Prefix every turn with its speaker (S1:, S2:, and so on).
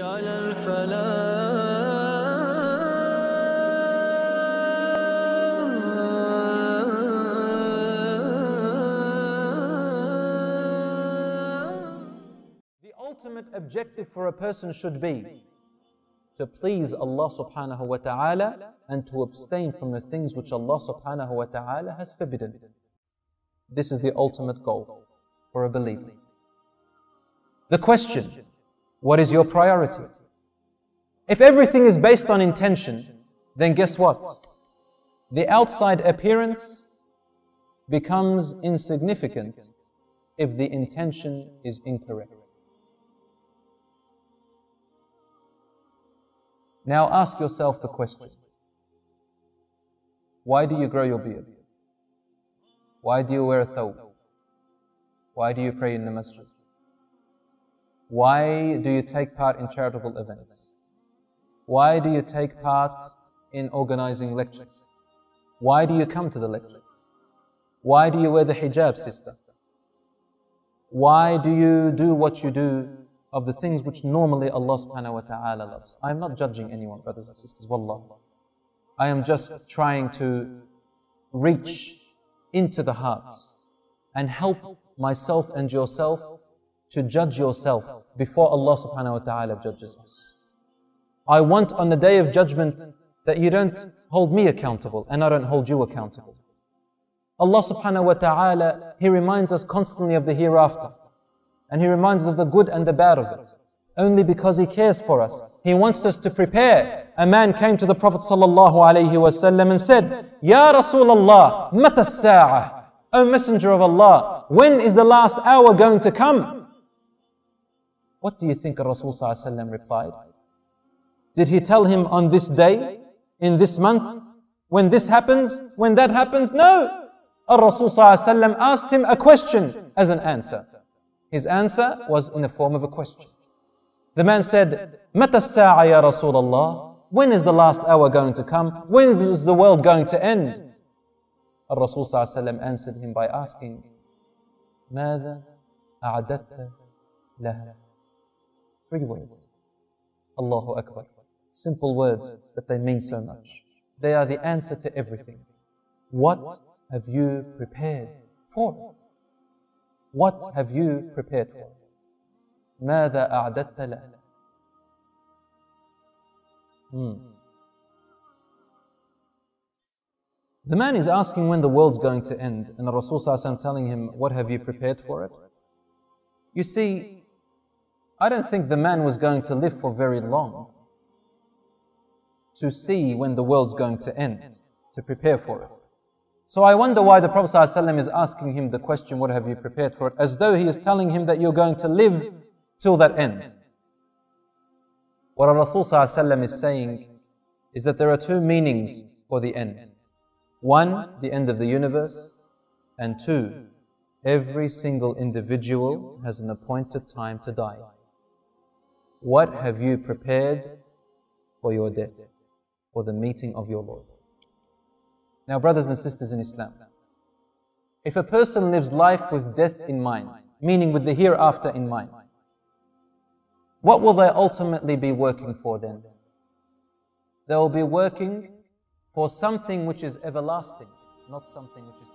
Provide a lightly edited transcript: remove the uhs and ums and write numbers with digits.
S1: على الفلاح.
S2: The ultimate objective for a person should be to please Allah subhanahu wa ta'ala and to abstain from the things which Allah subhanahu wa ta'ala has forbidden. This is the ultimate goal for a believer. The question, what is your priority? If everything is based on intention, then guess what? The outside appearance becomes insignificant if the intention is incorrect. Now ask yourself the question, why do you grow your beard? Why do you wear a thawb? Why do you pray in the masjid? Why do you take part in charitable events? Why do you take part in organizing lectures? Why do you come to the lectures? Why do you wear the hijab, sister? Why do you do what you do of the things which normally Allah subhanahu wa ta'ala loves? I am not judging anyone, brothers and sisters, wallah. I am just trying to reach into the hearts and help myself and yourself to judge yourself before Allah subhanahu wa ta'ala judges us. I want on the day of judgment that you don't hold me accountable and I don't hold you accountable. Allah subhanahu wa ta'ala, He reminds us constantly of the hereafter. And He reminds us of the good and the bad of it. Only because He cares for us. He wants us to prepare. A man came to the Prophet sallallahu alaihi wasallam and said, Ya Rasulullah, mata as-sa'ah? O Messenger of Allah, when is the last hour going to come? What do you think Rasul sallallahu alaihi wasallam replied? Did he tell him on this day, in this month, when this happens, when that happens? No! Rasul sallallahu alaihi wasallam asked him a question as an answer. His answer was in the form of a question. The man said, Mata as-sa'a ya Rasulullah? When is the last hour going to come? When is the world going to end? Rasul sallallahu alaihi wasallam answered him by asking, ماذا أعددت لها? 3 words. Allahu Akbar. Simple words, but they mean so much. They are the answer to everything. What have you prepared for it? What have you prepared for it? ماذا أعددت لها? The man is asking when the world's going to end, and the Rasul sallallahu alaihi wasallam telling him, what have you prepared for it? You see, I don't think the man was going to live for very long to see when the world's going to end, to prepare for it. So I wonder why the Prophet ﷺ is asking him the question, what have you prepared for it? As though he is telling him that you're going to live till that end. What Rasul ﷺ is saying is that there are 2 meanings for the end. 1, the end of the universe, and 2, every single individual has an appointed time to die. What have you prepared for your death, for the meeting of your Lord? Now, brothers and sisters in Islam, if a person lives life with death in mind, meaning with the hereafter in mind, what will they ultimately be working for then? They will be working for something which is everlasting, not something which is